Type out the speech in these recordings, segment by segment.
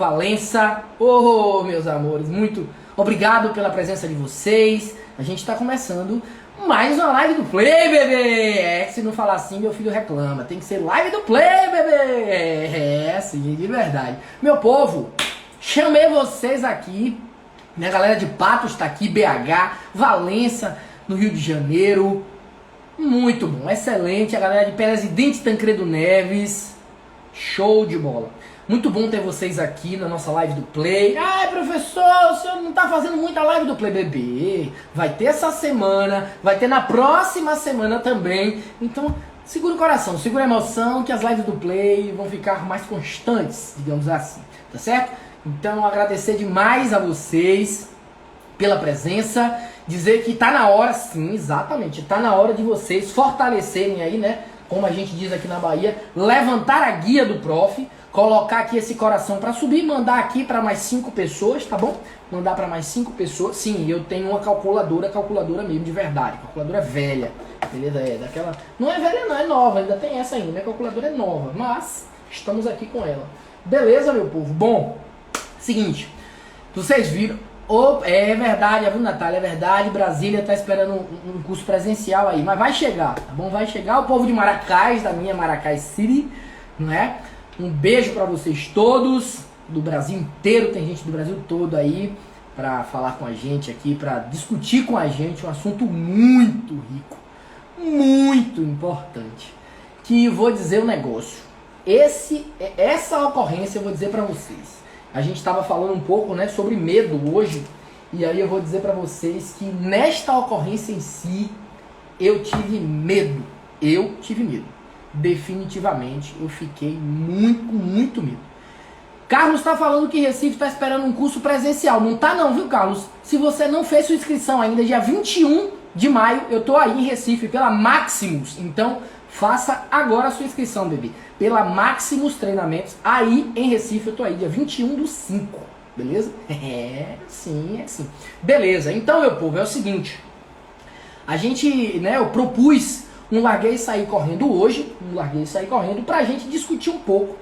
Valença. Oh, meus amores, muito obrigado pela presença de vocês. A gente está começando mais uma live do Play, bebê. Se não falar assim, meu filho reclama. Tem que ser live do Play, bebê. Sim, de verdade. Meu povo, chamei vocês aqui. Minha galera de Patos está aqui, BH, Valença, no Rio de Janeiro. Muito bom, excelente. A galera de Presidente Tancredo Neves. Show de bola. Muito bom ter vocês aqui na nossa live do Play. Ai, professor, o senhor não tá fazendo muita live do Play, bebê. Vai ter essa semana, vai ter na próxima semana também. Então, segura o coração, segura a emoção, que as lives do Play vão ficar mais constantes, digamos assim, tá certo? Então, agradecer demais a vocês pela presença, dizer que tá na hora, sim, exatamente, tá na hora de vocês fortalecerem aí, né? Como a gente diz aqui na Bahia, levantar a guia do prof, colocar aqui esse coração para subir, mandar aqui para mais 5 pessoas, tá bom? Mandar para mais 5 pessoas. Sim, eu tenho uma calculadora mesmo, de verdade, calculadora velha, beleza? É daquela, não é velha não, é nova, ainda tem essa ainda, minha calculadora é nova, mas estamos aqui com ela. Beleza, meu povo? Bom, seguinte, vocês viram, é verdade, viu, Natália? É verdade, Brasília tá esperando um curso presencial aí, mas vai chegar, tá bom? Vai chegar. O povo de Maracás, da minha Maracás City, não é? Um beijo pra vocês todos, do Brasil inteiro, tem gente do Brasil todo aí pra falar com a gente aqui, pra discutir com a gente um assunto muito rico, muito importante, que vou dizer um negócio. Essa ocorrência eu vou dizer pra vocês. A gente estava falando um pouco, né, sobre medo hoje, e aí eu vou dizer para vocês que nesta ocorrência em si, eu tive medo. Definitivamente, eu fiquei muito medo. Carlos está falando que Recife está esperando um curso presencial. Não tá não, viu, Carlos? Se você não fez sua inscrição ainda, dia 21 de maio, eu tô aí em Recife pela Maximus. Então, faça agora a sua inscrição, bebê. Pela Maximus Treinamentos, aí em Recife, eu tô aí, dia 21/5, beleza? É sim. Beleza, então, meu povo, é o seguinte. A gente, né, eu propus um Larguei e Saí Correndo hoje, pra gente discutir um pouco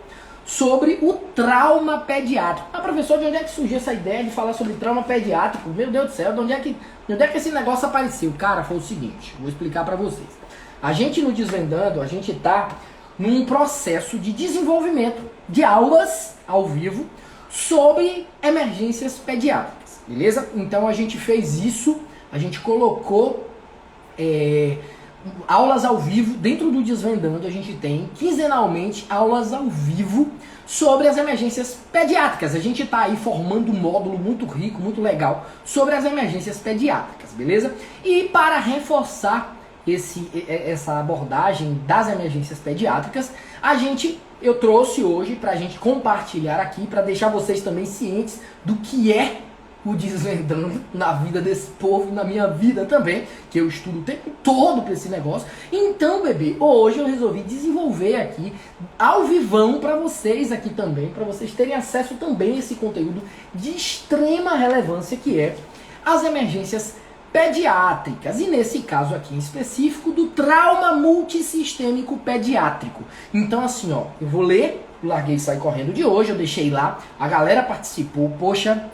sobre o trauma pediátrico. Ah, professor, de onde é que surgiu essa ideia de falar sobre trauma pediátrico? Meu Deus do céu, de onde é que esse negócio apareceu? Cara, foi o seguinte, vou explicar pra vocês. A gente no Desvendando, a gente tá num processo de desenvolvimento de aulas ao vivo sobre emergências pediátricas, beleza? Então a gente fez isso, a gente colocou aulas ao vivo dentro do Desvendando. A gente tem quinzenalmente aulas ao vivo sobre as emergências pediátricas. A gente tá aí formando um módulo muito rico, muito legal sobre as emergências pediátricas, beleza? E para reforçar essa abordagem das emergências pediátricas, eu trouxe hoje pra gente compartilhar aqui, pra deixar vocês também cientes do que é o Desvendando na vida desse povo, na minha vida também, que eu estudo o tempo todo pra esse negócio. Então, bebê, hoje eu resolvi desenvolver aqui ao vivão pra vocês aqui também, pra vocês terem acesso também a esse conteúdo de extrema relevância que é as emergências pediátricas, e nesse caso aqui em específico do trauma multissistêmico pediátrico. Então assim, ó, eu vou ler o Larguei e Saí Correndo de hoje, eu deixei lá, a galera participou, poxa,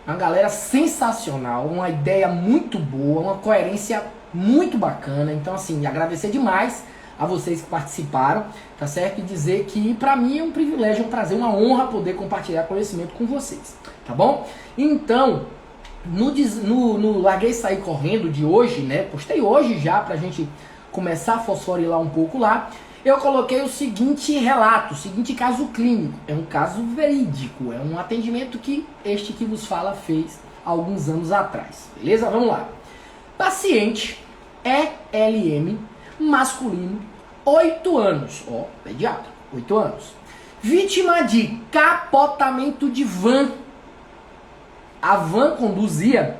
uma galera sensacional, uma ideia muito boa, uma coerência muito bacana. Então assim, agradecer demais a vocês que participaram, tá certo? E dizer que pra mim é um privilégio, um prazer, uma honra poder compartilhar conhecimento com vocês, tá bom? Então, no Larguei e Saí Correndo de hoje, né? Postei hoje já pra gente começar a fosforilar um pouco lá. Eu coloquei o seguinte relato, o seguinte caso clínico. É um caso verídico, é um atendimento que este que vos fala fez há alguns anos atrás. Beleza? Vamos lá. Paciente ELM, masculino, 8 anos. Ó, pediatra, 8 anos. Vítima de capotamento de van. A van conduzia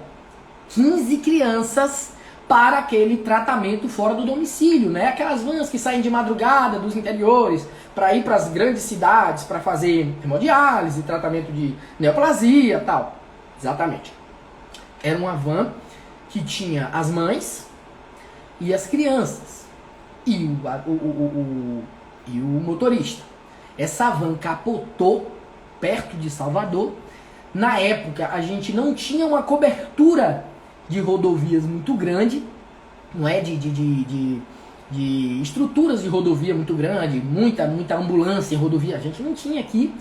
15 crianças para aquele tratamento fora do domicílio, né? Aquelas vans que saem de madrugada dos interiores para ir para as grandes cidades para fazer hemodiálise, tratamento de neoplasia e tal. Exatamente. Era uma van que tinha as mães e as crianças e o motorista. Essa van capotou perto de Salvador. Na época, a gente não tinha uma cobertura de rodovias muito grande, não é? De estruturas de rodovia muito grande, muita ambulância em rodovia, a gente não tinha aqui.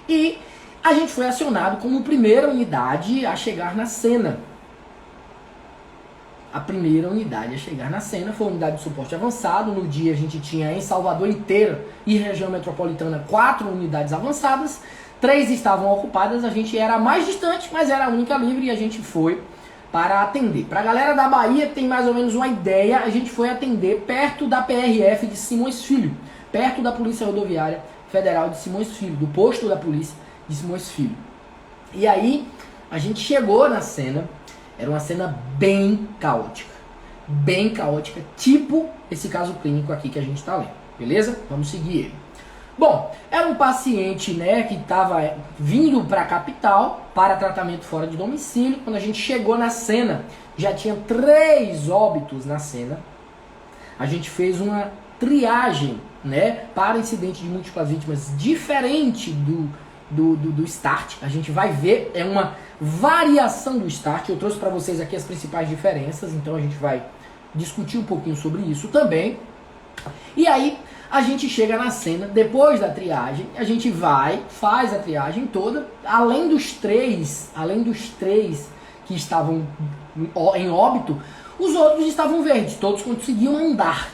E a gente foi acionado como primeira unidade a chegar na cena. A primeira unidade a chegar na cena foi a unidade de suporte avançado. No dia a gente tinha em Salvador inteira e região metropolitana 4 unidades avançadas, 3 estavam ocupadas, a gente era a mais distante, mas era a única livre e a gente foi para atender. Para a galera da Bahia que tem mais ou menos uma ideia, a gente foi atender perto da PRF de Simões Filho, perto da Polícia Rodoviária Federal de Simões Filho, do posto da polícia de Simões Filho. E aí a gente chegou na cena. Era uma cena bem caótica, tipo esse caso clínico aqui que a gente está lendo, beleza? Vamos seguir ele. Bom, era um paciente, né, que estava vindo para a capital para tratamento fora de domicílio. Quando a gente chegou na cena, já tinha 3 óbitos na cena. A gente fez uma triagem, né, para incidente de múltiplas vítimas diferente do START. A gente vai ver, é uma variação do START. Eu trouxe para vocês aqui as principais diferenças, então a gente vai discutir um pouquinho sobre isso também. E aí a gente chega na cena, depois da triagem, a gente vai, faz a triagem toda, além dos três que estavam em óbito, os outros estavam verdes, todos conseguiam andar.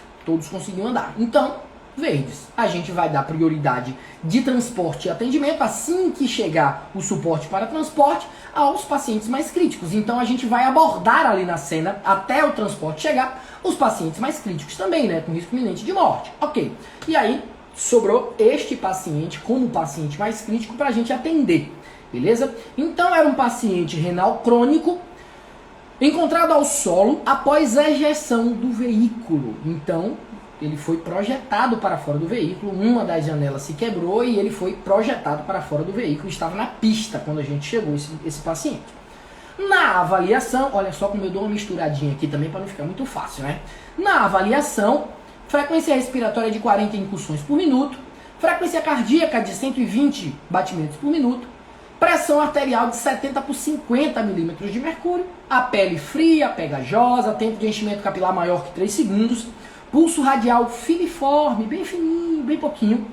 Então, verdes. A gente vai dar prioridade de transporte e atendimento assim que chegar o suporte para transporte aos pacientes mais críticos. Então a gente vai abordar ali na cena, até o transporte chegar, os pacientes mais críticos também, né, com risco iminente de morte. Ok. E aí sobrou este paciente como paciente mais crítico para a gente atender, beleza? Então era um paciente renal crônico encontrado ao solo após a ejeção do veículo. Então ele foi projetado para fora do veículo, uma das janelas se quebrou e ele foi projetado para fora do veículo, estava na pista quando a gente chegou, esse paciente. Na avaliação, olha só como eu dou uma misturadinha aqui também para não ficar muito fácil, né? Na avaliação, frequência respiratória de 40 incursões por minuto, frequência cardíaca de 120 batimentos por minuto, pressão arterial de 70 por 50 milímetros de mercúrio, a pele fria, pegajosa, tempo de enchimento capilar maior que 3 segundos, pulso radial filiforme, bem fininho, bem pouquinho.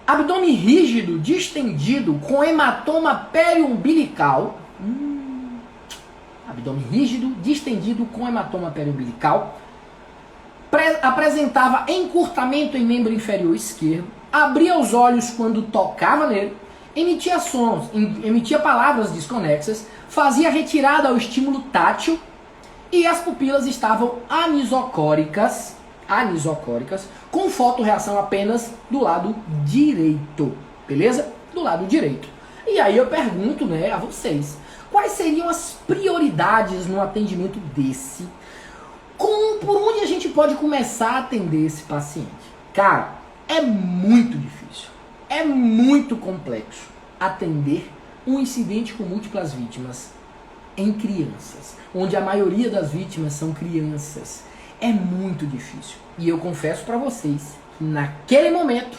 Abdômen rígido, distendido, com hematoma periumbilical. Abdômen rígido, distendido, com hematoma periumbilical. Apresentava encurtamento em membro inferior esquerdo. Abria os olhos quando tocava nele. Emitia sons, emitia palavras desconexas. Fazia retirada ao estímulo tátil. E as pupilas estavam anisocóricas, com fotorreação apenas do lado direito, beleza? Do lado direito. E aí eu pergunto, né, a vocês, quais seriam as prioridades no atendimento desse? Por onde a gente pode começar a atender esse paciente? Cara, é muito difícil, é muito complexo atender um incidente com múltiplas vítimas em crianças, onde a maioria das vítimas são crianças. É muito difícil. E eu confesso para vocês que naquele momento,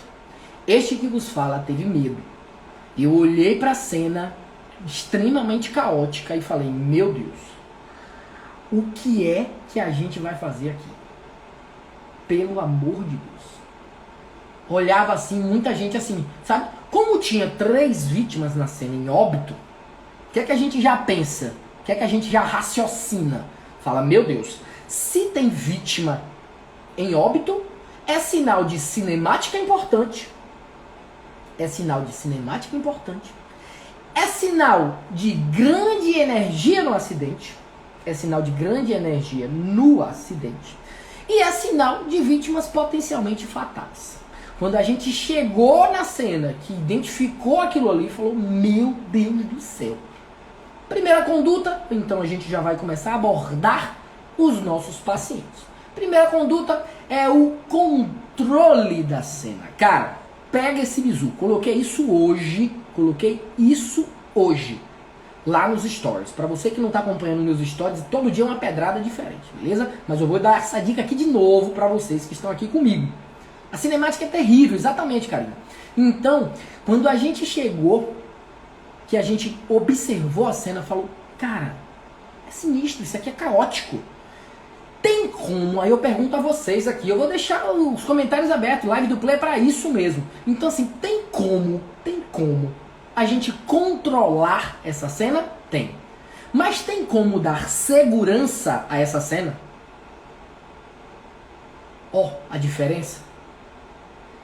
este que vos fala teve medo. Eu olhei para a cena extremamente caótica e falei, meu Deus, o que é que a gente vai fazer aqui? Pelo amor de Deus. Olhava assim, muita gente assim, sabe? Como tinha 3 vítimas na cena em óbito, o que é que a gente já pensa? O que é que a gente já raciocina? Fala, meu Deus, se tem vítima em óbito, é sinal de cinemática importante. É sinal de cinemática importante. É sinal de grande energia no acidente. É sinal de grande energia no acidente. E é sinal de vítimas potencialmente fatais. Quando a gente chegou na cena, que identificou aquilo ali, falou, meu Deus do céu. Primeira conduta, então a gente já vai começar a abordar os nossos pacientes. Primeira conduta é o controle da cena. Cara, pega esse bizu. Coloquei isso hoje lá nos stories. Para você que não está acompanhando meus stories, todo dia é uma pedrada diferente, beleza? Mas eu vou dar essa dica aqui de novo para vocês que estão aqui comigo. A cinemática é terrível, exatamente, Karina. Então, quando a gente chegou, que a gente observou a cena, falou, cara, é sinistro, isso aqui é caótico. Tem como, aí eu pergunto a vocês aqui, eu vou deixar os comentários abertos, live do Play é pra isso mesmo. Então assim, tem como a gente controlar essa cena? Tem. Mas tem como dar segurança a essa cena? Ó, a diferença.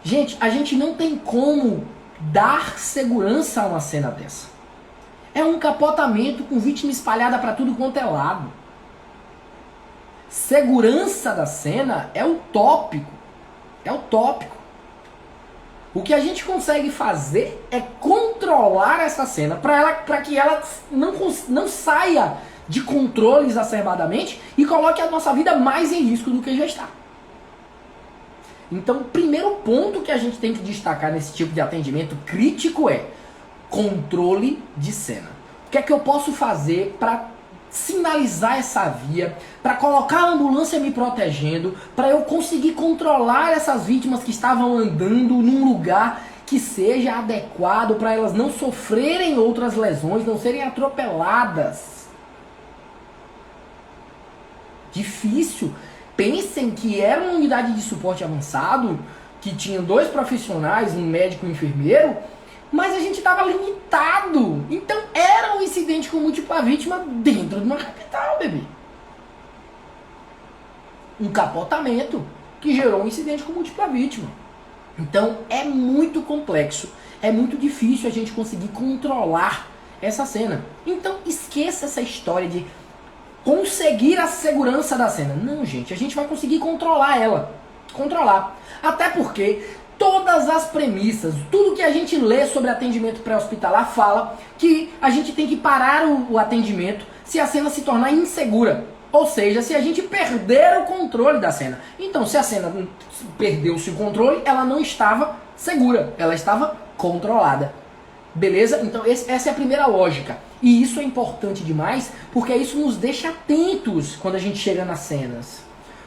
Gente, a gente não tem como dar segurança a uma cena dessa. É um capotamento com vítima espalhada pra tudo quanto é lado. Segurança da cena é utópico. É utópico. O que a gente consegue fazer é controlar essa cena para que ela não saia de controle exacerbadamente e coloque a nossa vida mais em risco do que já está. Então, o primeiro ponto que a gente tem que destacar nesse tipo de atendimento crítico é controle de cena. O que é que eu posso fazer para sinalizar essa via, para colocar a ambulância me protegendo, para eu conseguir controlar essas vítimas que estavam andando num lugar que seja adequado para elas não sofrerem outras lesões, não serem atropeladas. Difícil. Pensem que era uma unidade de suporte avançado, que tinha 2 profissionais, um médico e um enfermeiro, mas a gente estava limitado. Então era um incidente com múltipla vítima dentro de uma capital, bebê. Um capotamento que gerou um incidente com múltipla vítima. Então é muito complexo, é muito difícil a gente conseguir controlar essa cena. Então esqueça essa história de conseguir a segurança da cena. Não, gente, a gente vai conseguir controlar ela. Controlar. Até porque todas as premissas, tudo que a gente lê sobre atendimento pré-hospitalar fala que a gente tem que parar o atendimento se a cena se tornar insegura. Ou seja, se a gente perder o controle da cena. Então, se a cena perdeu-se o controle, ela não estava segura, ela estava controlada. Beleza? Então, essa é a primeira lógica. E isso é importante demais, porque isso nos deixa atentos quando a gente chega nas cenas.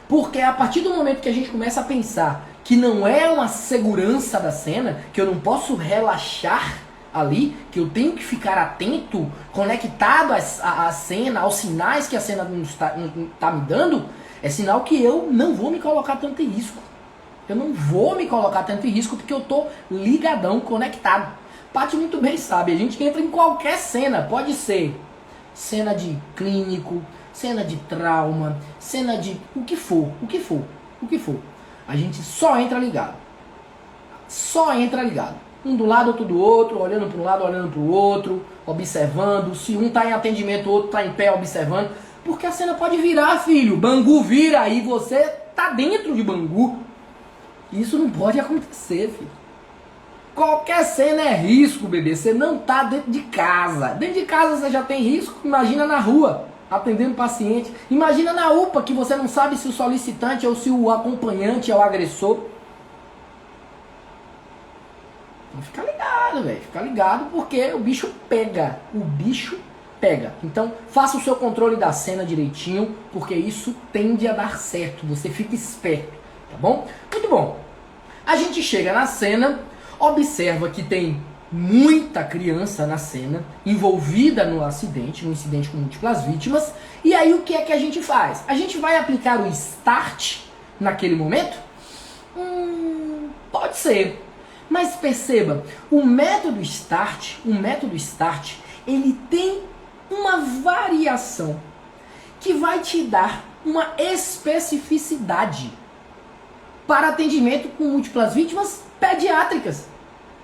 Porque a partir do momento que a gente começa a pensar que não é uma segurança da cena, que eu não posso relaxar ali, que eu tenho que ficar atento, conectado à cena, aos sinais que a cena não está me dando, é sinal que eu não vou me colocar tanto em risco. Eu não vou me colocar tanto em risco porque eu estou ligadão, conectado. Paty muito bem sabe, a gente entra em qualquer cena, pode ser cena de clínico, cena de trauma, cena de o que for. A gente só entra ligado. Só entra ligado. Um do lado, outro do outro, olhando para um lado, olhando para o outro, observando. Se um está em atendimento, o outro está em pé observando. Porque a cena pode virar, filho. Bangu vira e você tá dentro de Bangu. Isso não pode acontecer, filho. Qualquer cena é risco, bebê. Você não tá dentro de casa. Dentro de casa você já tem risco, imagina na rua, atendendo paciente. Imagina na UPA, que você não sabe se o solicitante ou se o acompanhante é o agressor. Então fica ligado, velho. Fica ligado porque o bicho pega. O bicho pega. Então faça o seu controle da cena direitinho, porque isso tende a dar certo. Você fica esperto, tá bom? Muito bom. A gente chega na cena, observa que tem muita criança na cena, envolvida no acidente, no incidente com múltiplas vítimas. E aí o que é que a gente faz? A gente vai aplicar o start naquele momento? Pode ser. Mas perceba, o método start, ele tem uma variação que vai te dar uma especificidade para atendimento com múltiplas vítimas pediátricas.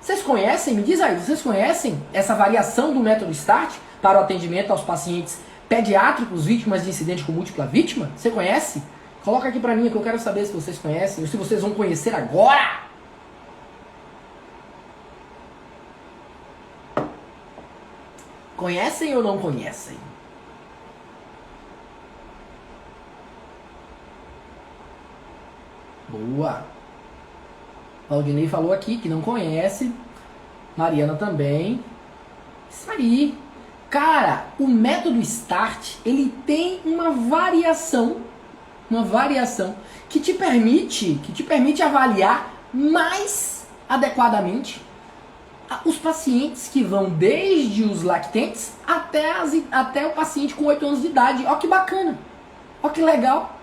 Vocês conhecem? Me diz aí, vocês conhecem essa variação do método START para o atendimento aos pacientes pediátricos vítimas de incidente com múltipla vítima? Você conhece? Coloca aqui para mim que eu quero saber se vocês conhecem ou se vocês vão conhecer agora. Conhecem ou não conhecem? Boa! Valdinei falou aqui que não conhece. Mariana também. Isso aí. Cara, o método START, ele tem uma variação que te permite avaliar mais adequadamente os pacientes que vão desde os lactentes até o paciente com 8 anos de idade. Ó que bacana, ó que legal.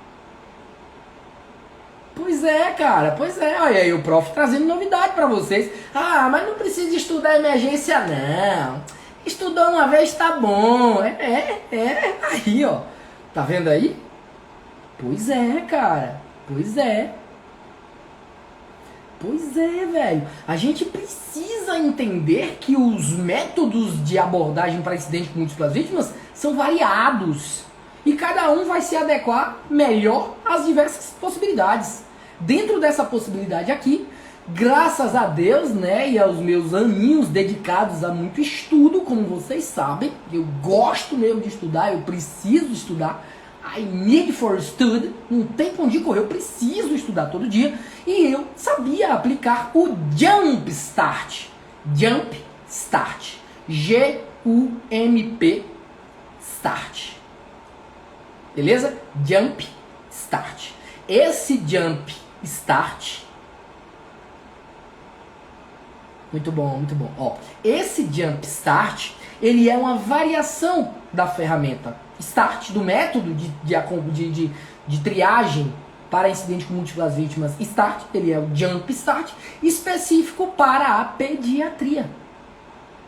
Pois é, cara, pois é. Olha aí o prof trazendo novidade para vocês. Ah, mas não precisa estudar emergência não. Estudou uma vez tá bom. Aí, ó. Tá vendo aí? Pois é, cara. Pois é. Pois é, velho. A gente precisa entender que os métodos de abordagem para acidente com múltiplas vítimas são variados. E cada um vai se adequar melhor às diversas possibilidades. Dentro dessa possibilidade aqui, graças a Deus, né, e aos meus aninhos dedicados a muito estudo, como vocês sabem, eu gosto mesmo de estudar, eu preciso estudar. I need for study, não tem pra onde correr, eu preciso estudar todo dia. E eu sabia aplicar o Jump Start. Jump Start. G-U-M-P Start. Beleza? Jump Start. Esse Jump Start. Muito bom, muito bom. Ó, esse Jump Start, ele é uma variação da ferramenta Start, do método de triagem para incidente com múltiplas vítimas Start. Ele é o Jump Start, específico para a pediatria.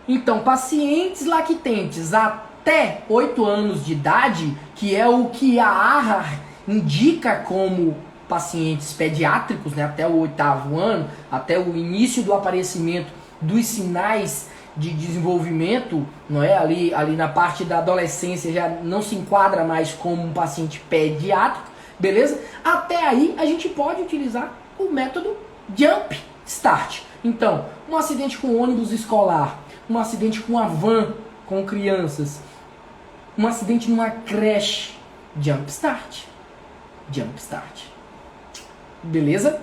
Então, pacientes lactentes até 8 anos de idade, que é o que a AHA indica como pacientes pediátricos, né, até o 8º ano, até o início do aparecimento dos sinais de desenvolvimento, não é? Ali na parte da adolescência já não se enquadra mais como um paciente pediátrico, beleza? Até aí a gente pode utilizar o método Jump Start. Então, um acidente com ônibus escolar, um acidente com a van com crianças, um acidente numa creche, Jump Start. Jump Start. Beleza?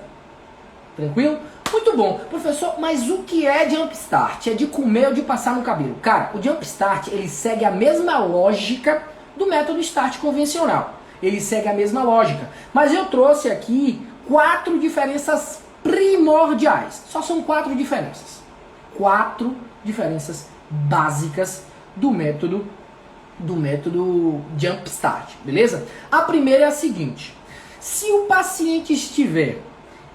Tranquilo? Muito bom. Professor, mas o que é Jump Start? É de comer ou de passar no cabelo? Cara, o Jump Start, ele segue a mesma lógica do método Start convencional. Ele segue a mesma lógica. Mas eu trouxe aqui 4 diferenças primordiais. Só são 4 diferenças. 4 diferenças básicas do método Jump Start, beleza? A primeira é a seguinte: se o paciente estiver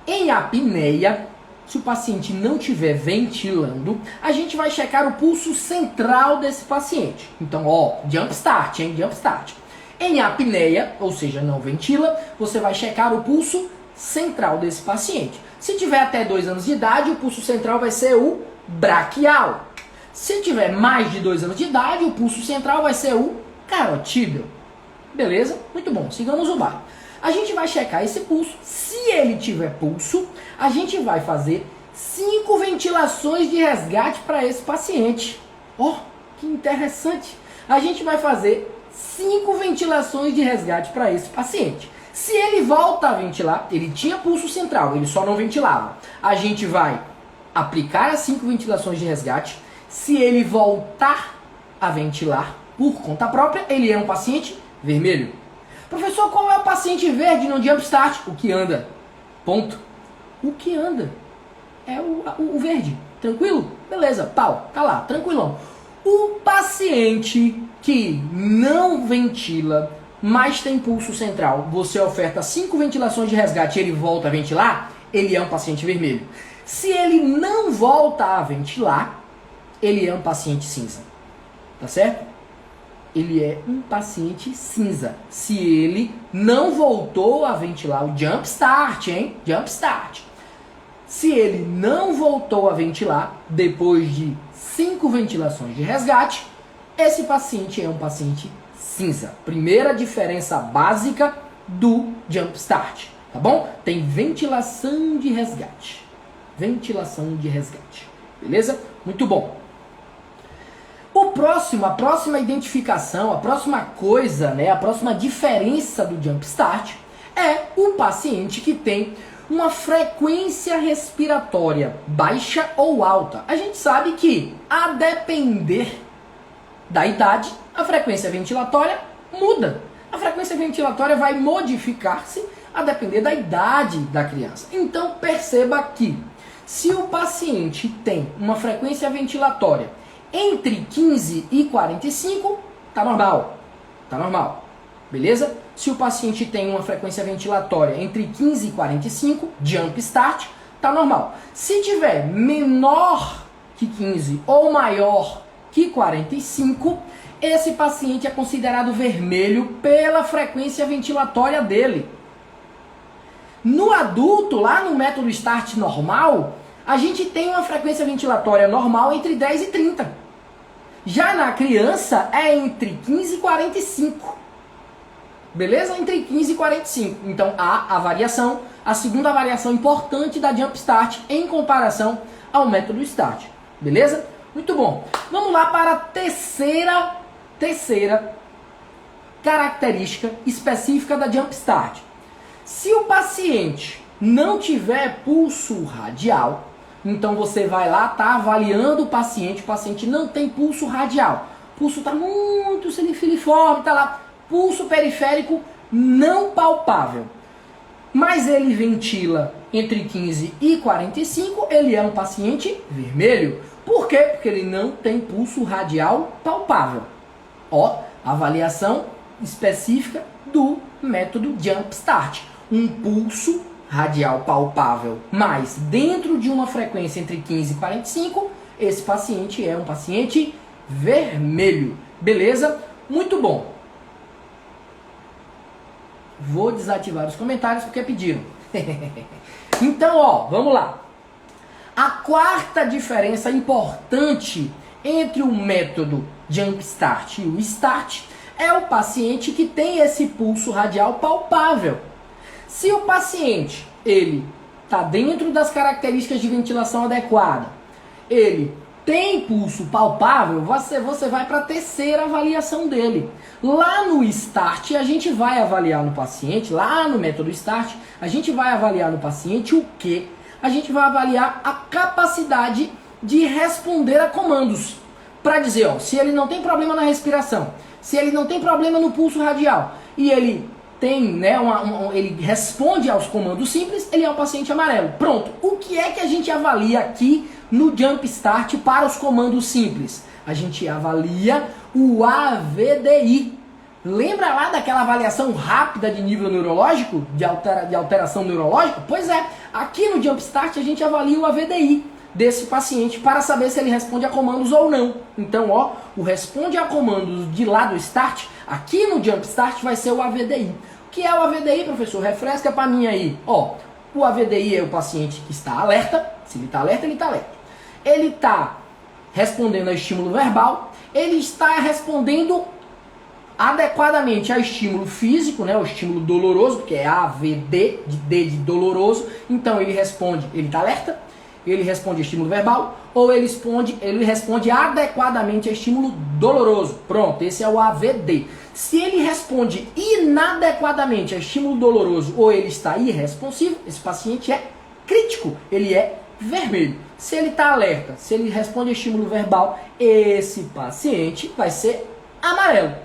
em apneia, se o paciente não estiver ventilando, a gente vai checar o pulso central desse paciente. Então, ó, Jump Start, hein? Jump Start. Em apneia, ou seja, não ventila, você vai checar o pulso central desse paciente. Se tiver até 2 anos de idade, o pulso central vai ser o braquial. Se tiver mais de 2 anos de idade, o pulso central vai ser o carotídeo. Beleza? Muito bom, sigamos o baile. A gente vai checar esse pulso. Se ele tiver pulso, a gente vai fazer 5 ventilações de resgate para esse paciente. Ó, que interessante. A gente vai fazer 5 ventilações de resgate para esse paciente. Se ele volta a ventilar, ele tinha pulso central, ele só não ventilava. A gente vai aplicar as 5 ventilações de resgate. Se ele voltar a ventilar por conta própria, ele é um paciente vermelho. Professor, qual é o paciente verde no Jump Start? O que anda. Ponto. O que anda é o verde. Tranquilo? Beleza, pau, tá lá, tranquilão. O paciente que não ventila, mas tem pulso central, você oferta 5 ventilações de resgate e ele volta a ventilar, ele é um paciente vermelho. Se ele não volta a ventilar, ele é um paciente cinza. Tá certo? Ele é um paciente cinza. Se ele não voltou a ventilar, o Jump Start, hein? Jump Start. Se ele não voltou a ventilar, depois de 5 ventilações de resgate, esse paciente é um paciente cinza. Primeira diferença básica do Jump Start, tá bom? Tem ventilação de resgate. Ventilação de resgate. Beleza? Muito bom. A próxima identificação, a próxima coisa, né, a próxima diferença do Jump Start é o paciente que tem uma frequência respiratória baixa ou alta. A gente sabe que, a depender da idade, a frequência ventilatória muda. A frequência ventilatória vai modificar-se a depender da idade da criança. Então perceba que, Se o paciente tem uma frequência ventilatória entre 15 e 45, tá normal. Tá normal. Beleza? Se o paciente tem uma frequência ventilatória entre 15 e 45, jump start, tá normal. Se tiver menor que 15 ou maior que 45, esse paciente é considerado vermelho pela frequência ventilatória dele. No adulto, lá no método START normal, a gente tem uma frequência ventilatória normal entre 10 e 30. Já na criança é entre 15 e 45. Beleza? Entre 15 e 45. Então há a variação, a segunda variação importante da Jump Start em comparação ao método START. Beleza? Muito bom. Vamos lá para a terceira característica específica da Jump Start. Se o paciente não tiver pulso radial, então você vai lá, tá avaliando o paciente não tem pulso radial. O pulso está muito filiforme, tá lá. Pulso periférico não palpável. Mas ele ventila entre 15 e 45, ele é um paciente vermelho. Por quê? Porque ele não tem pulso radial palpável. Ó, avaliação específica do método Jump Start. Um pulso radial palpável, mas dentro de uma frequência entre 15 e 45, esse paciente é um paciente vermelho. Beleza? Muito bom. Vou desativar os comentários porque pediram. Então, ó, vamos lá. A quarta diferença importante entre o método Jump Start e o START é o paciente que tem esse pulso radial palpável. Se o paciente, ele está dentro das características de ventilação adequada, ele tem pulso palpável, você vai para a terceira avaliação dele. Lá no START, a gente vai avaliar no paciente, lá no método START, a gente vai avaliar no paciente o quê? A gente vai avaliar a capacidade de responder a comandos. Para dizer, ó, se ele não tem problema na respiração, se ele não tem problema no pulso radial, e ele tem, né, ele responde aos comandos simples, ele é um paciente amarelo. Pronto. O que é que a gente avalia aqui no Jump Start para os comandos simples? A gente avalia o AVDI. Lembra lá daquela avaliação rápida de nível neurológico, de alteração neurológica? Pois é, aqui no Jump Start a gente avalia o AVDI desse paciente para saber se ele responde a comandos ou não. Então, ó, o responde a comandos de lá do Start, aqui no Jump Start vai ser o AVDI. O que é o AVDI, professor? Refresca para mim aí. Ó, o AVDI é o paciente que está alerta. Se ele está alerta, ele está alerta. Ele está respondendo a estímulo verbal. Ele está respondendo adequadamente a estímulo físico, né, o estímulo doloroso, que é AVD, de D de doloroso. Então ele responde, ele está alerta. Ele responde a estímulo verbal ou ele responde adequadamente a estímulo doloroso. Pronto, esse é o AVD. Se ele responde inadequadamente a estímulo doloroso ou ele está irresponsivo, esse paciente é crítico, ele é vermelho. Se ele está alerta, se ele responde a estímulo verbal, esse paciente vai ser amarelo.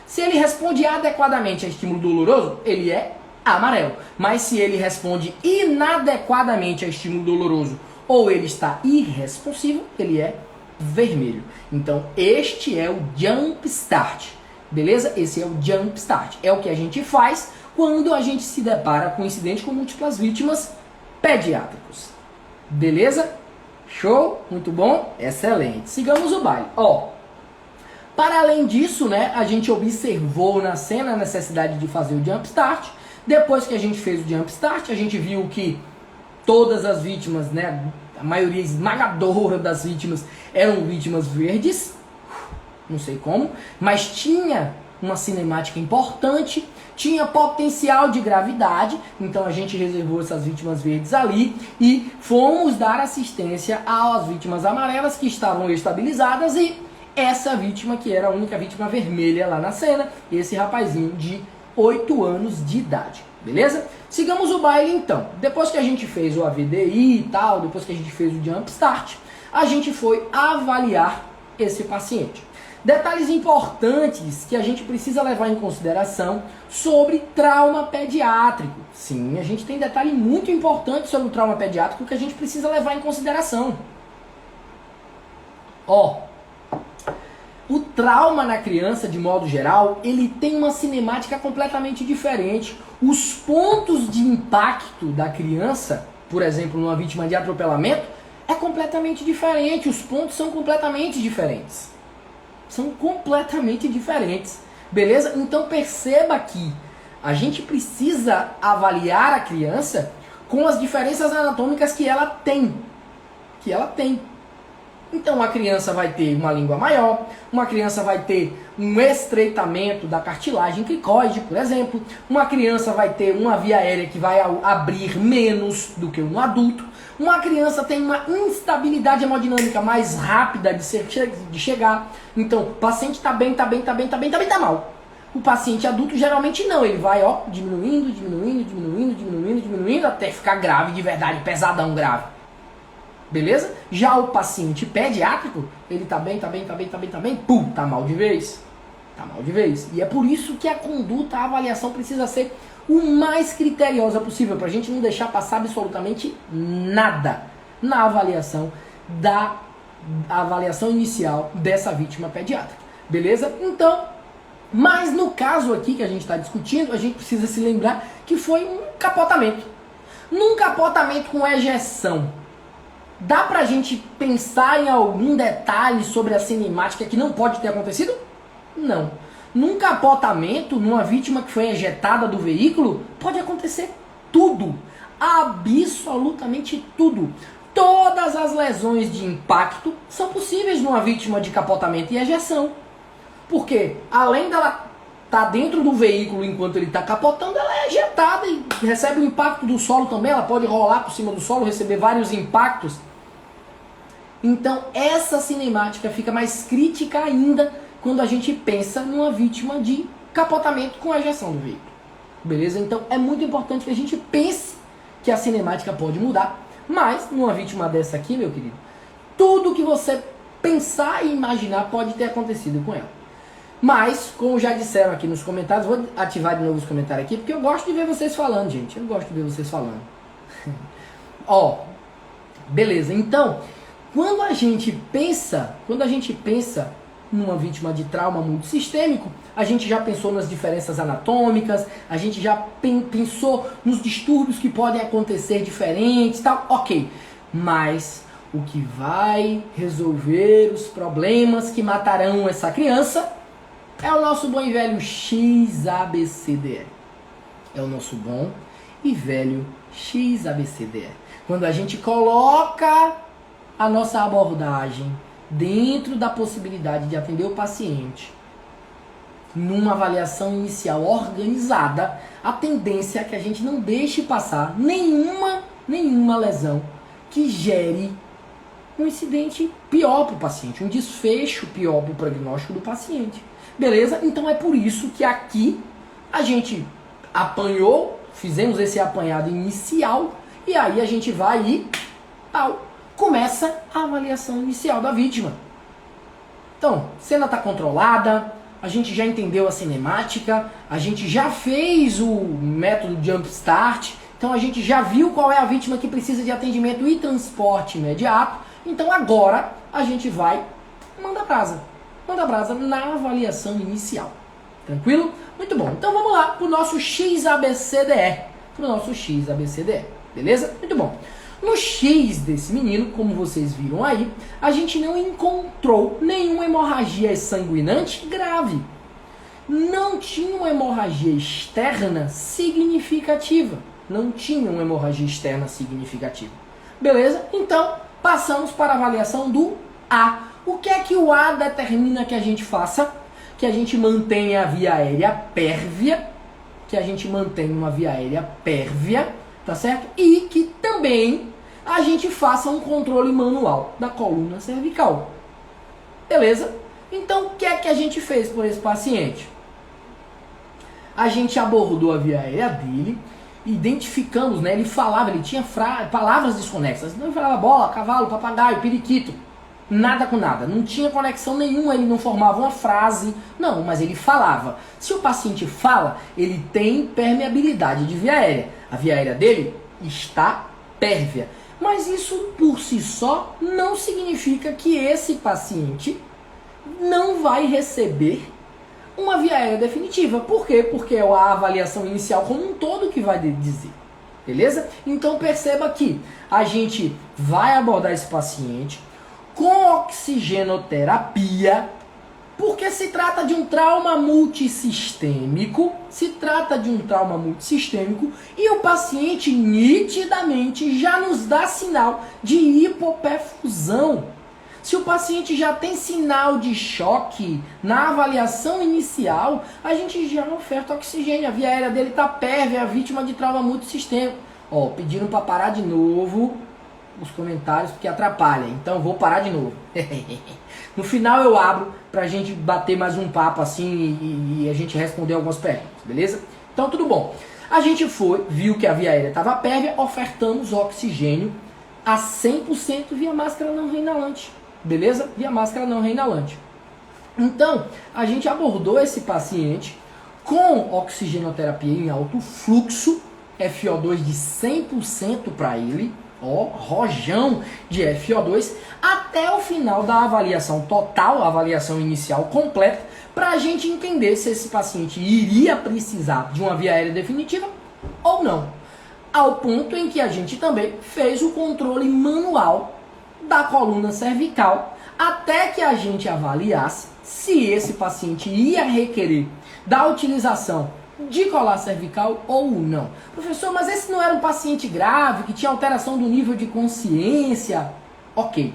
Se ele responde adequadamente a estímulo doloroso, ele é amarelo. Mas se ele responde inadequadamente a estímulo doloroso ou ele está irresponsivo, ele é vermelho. Então, este é o Jump Start. Beleza? Esse é o Jump Start. É o que a gente faz quando a gente se depara com um incidente com múltiplas vítimas pediátricos. Beleza? Show? Muito bom? Excelente. Sigamos o baile. Ó, para além disso, né, a gente observou na cena a necessidade de fazer o Jump Start. Depois que a gente fez o Jump Start, a gente viu que todas as vítimas, né, a maioria esmagadora das vítimas eram vítimas verdes, não sei como, mas tinha uma cinemática importante, tinha potencial de gravidade, então a gente reservou essas vítimas verdes ali e fomos dar assistência às vítimas amarelas que estavam estabilizadas e essa vítima que era a única vítima vermelha lá na cena, esse rapazinho de 8 anos de idade. Beleza? Sigamos o baile então. Depois que a gente fez o AVDI e tal, depois que a gente fez o Jump Start, a gente foi avaliar esse paciente. Detalhes importantes que a gente precisa levar em consideração sobre trauma pediátrico. Sim, a gente tem detalhe muito importante sobre o trauma pediátrico que a gente precisa levar em consideração. O trauma na criança, de modo geral, ele tem uma cinemática completamente diferente. Os pontos de impacto da criança, por exemplo, numa vítima de atropelamento, é completamente diferente. Os pontos são completamente diferentes. São completamente diferentes. Beleza? Então perceba que a gente precisa avaliar a criança com as diferenças anatômicas que ela tem. Então a criança vai ter uma língua maior, uma criança vai ter um estreitamento da cartilagem cricoide, por exemplo. Uma criança vai ter uma via aérea que vai abrir menos do que um adulto. Uma criança tem uma instabilidade hemodinâmica mais rápida de chegar. Então, o paciente tá bem, tá mal. O paciente adulto geralmente não, ele vai diminuindo, até ficar grave de verdade, pesadão grave. Beleza? Já o paciente pediátrico, ele tá bem, pum, tá mal de vez. E é por isso que a conduta, a avaliação precisa ser o mais criteriosa possível, pra gente não deixar passar absolutamente nada na avaliação inicial dessa vítima pediátrica. Beleza? Então, mas no caso aqui que a gente está discutindo, a gente precisa se lembrar que foi um capotamento. Num capotamento com ejeção, dá pra gente pensar em algum detalhe sobre a cinemática que não pode ter acontecido? Não. Num capotamento, numa vítima que foi ejetada do veículo, pode acontecer tudo. Absolutamente tudo. Todas as lesões de impacto são possíveis numa vítima de capotamento e ejeção. Porque, além dela estar dentro do veículo enquanto ele está capotando, ela é ejetada e recebe o impacto do solo também. Ela pode rolar por cima do solo, receber vários impactos. Então, essa cinemática fica mais crítica ainda quando a gente pensa numa vítima de capotamento com ejeção do veículo. Beleza? Então, é muito importante que a gente pense que a cinemática pode mudar. Mas, numa vítima dessa aqui, meu querido, tudo que você pensar e imaginar pode ter acontecido com ela. Mas, como já disseram aqui nos comentários, vou ativar de novo os comentários aqui, porque eu gosto de ver vocês falando, gente. Eu gosto de ver vocês falando. Beleza. Então, quando a gente pensa numa vítima de trauma multissistêmico, a gente já pensou nas diferenças anatômicas, a gente já pensou nos distúrbios que podem acontecer diferentes, tal, ok. Mas o que vai resolver os problemas que matarão essa criança é o nosso bom e velho XABCDE. É o nosso bom e velho XABCDE. Quando a gente coloca a nossa abordagem dentro da possibilidade de atender o paciente numa avaliação inicial organizada, a tendência é que a gente não deixe passar nenhuma lesão que gere um incidente pior para o paciente, um desfecho pior para o prognóstico do paciente. Beleza? Então é por isso que aqui a gente apanhou, fizemos esse apanhado inicial e aí a gente vai e começa a avaliação inicial da vítima. Então, cena está controlada, a gente já entendeu a cinemática, a gente já fez o método Jump Start, então a gente já viu qual é a vítima que precisa de atendimento e transporte imediato. Então agora a gente vai manda brasa na avaliação inicial. Tranquilo? Muito bom. Então vamos lá para o nosso XABCDE. Beleza? Muito bom. No X desse menino, como vocês viram aí, a gente não encontrou nenhuma hemorragia sanguinante grave. Não tinha uma hemorragia externa significativa. Beleza? Então, passamos para a avaliação do A. O que é que o A determina que a gente faça? Que a gente mantenha a via aérea pérvia, tá certo? E que também a gente faça um controle manual da coluna cervical. Beleza? Então, o que é que a gente fez por esse paciente? A gente abordou a via aérea dele, identificamos, né? Ele falava, ele tinha palavras desconexas. Então ele falava bola, cavalo, papagaio, periquito. Nada com nada, não tinha conexão nenhuma, ele não formava uma frase, não, mas ele falava. Se o paciente fala, ele tem permeabilidade de via aérea. A via aérea dele está pérvia. Mas isso por si só não significa que esse paciente não vai receber uma via aérea definitiva. Por quê? Porque é a avaliação inicial como um todo que vai dizer. Beleza? Então perceba que a gente vai abordar esse paciente com oxigenoterapia, porque se trata de um trauma multissistêmico, e o paciente nitidamente já nos dá sinal de hipoperfusão. Se o paciente já tem sinal de choque na avaliação inicial, a gente já oferta oxigênio. A via aérea dele está pérvia, vítima de trauma multissistêmico. Ó, pediram para parar de novo os comentários porque atrapalha. Então vou parar de novo. No final eu abro para a gente bater mais um papo assim e a gente responder algumas perguntas, beleza? Então tudo bom. A gente viu que a via aérea estava pérvia, ofertamos oxigênio a 100% via máscara não reinalante. Beleza? Via máscara não reinalante. Então, a gente abordou esse paciente com oxigenoterapia em alto fluxo, FO2 de 100% para ele, ó, rojão de FO2, até o final da avaliação total, a avaliação inicial completa, para a gente entender se esse paciente iria precisar de uma via aérea definitiva ou não. Ao ponto em que a gente também fez o controle manual da coluna cervical, até que a gente avaliasse se esse paciente ia requerer da utilização de colar cervical ou não. Professor, mas esse não era um paciente grave, que tinha alteração do nível de consciência? Ok,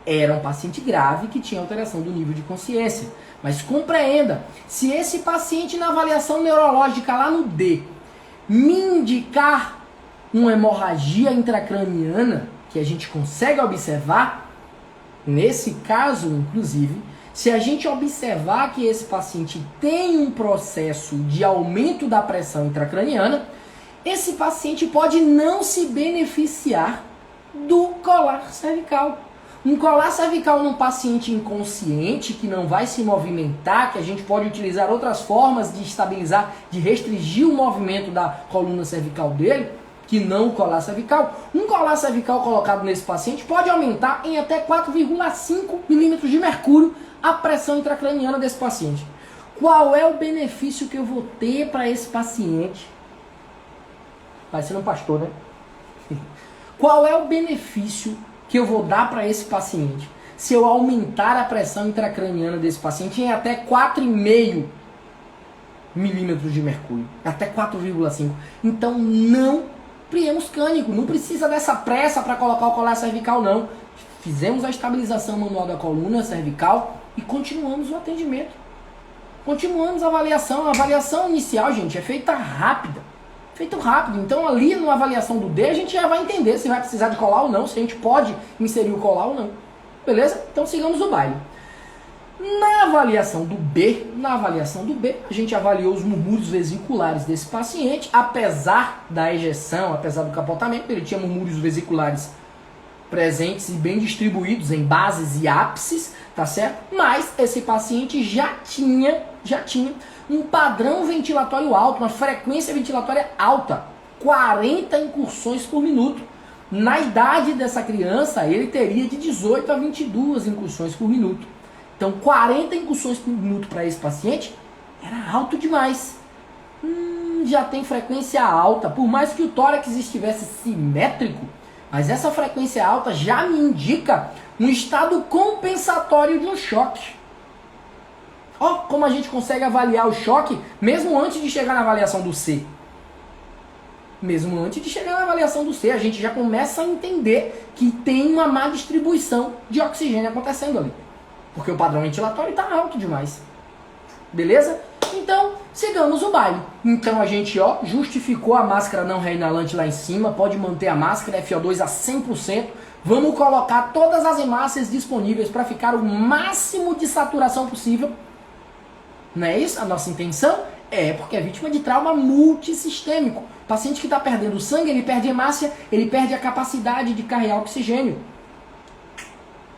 era um paciente grave que tinha alteração do nível de consciência. Mas compreenda, se esse paciente na avaliação neurológica lá no D me indicar uma hemorragia intracraniana, que a gente consegue observar, nesse caso, inclusive, se a gente observar que esse paciente tem um processo de aumento da pressão intracraniana, esse paciente pode não se beneficiar do colar cervical. Um colar cervical num paciente inconsciente, que não vai se movimentar, que a gente pode utilizar outras formas de estabilizar, de restringir o movimento da coluna cervical dele, que não o colar cervical. Um colar cervical colocado nesse paciente pode aumentar em até 4,5 milímetros de mercúrio a pressão intracraniana desse paciente. Qual é o benefício que eu vou ter para esse paciente? Parecendo um pastor, né? Qual é o benefício que eu vou dar para esse paciente se eu aumentar a pressão intracraniana desse paciente em até 4,5 milímetros de mercúrio? Até 4,5. Então não priemos cânico, não precisa dessa pressa para colocar o colar cervical, não. Fizemos a estabilização manual da coluna cervical e continuamos o atendimento. Continuamos a avaliação. A avaliação inicial, gente, é feita rápida. Feito rápido. Então ali na avaliação do D a gente já vai entender se vai precisar de colar ou não, se a gente pode inserir o colar ou não. Beleza? Então sigamos o baile. Na avaliação do B, a gente avaliou os murmúrios vesiculares desse paciente, apesar da ejeção, apesar do capotamento, ele tinha murmúrios vesiculares presentes e bem distribuídos em bases e ápices, tá certo? Mas esse paciente já tinha um padrão ventilatório alto, uma frequência ventilatória alta, 40 incursões por minuto. Na idade dessa criança, ele teria de 18 a 22 incursões por minuto. Então, 40 incursões por minuto para esse paciente era alto demais. Já tem frequência alta, por mais que o tórax estivesse simétrico, mas essa frequência alta já me indica um estado compensatório de um choque. Ó, como a gente consegue avaliar o choque mesmo antes de chegar na avaliação do C. Mesmo antes de chegar na avaliação do C, a gente já começa a entender que tem uma má distribuição de oxigênio acontecendo ali. Porque o padrão ventilatório está alto demais. Beleza? Então, sigamos o baile. Então a gente, ó, justificou a máscara não reinalante lá em cima, pode manter a máscara FO2 a 100%. Vamos colocar todas as hemácias disponíveis para ficar o máximo de saturação possível. Não é isso? A nossa intenção é porque é vítima de trauma multissistêmico. O paciente que está perdendo sangue, ele perde hemácia, ele perde a capacidade de carregar oxigênio.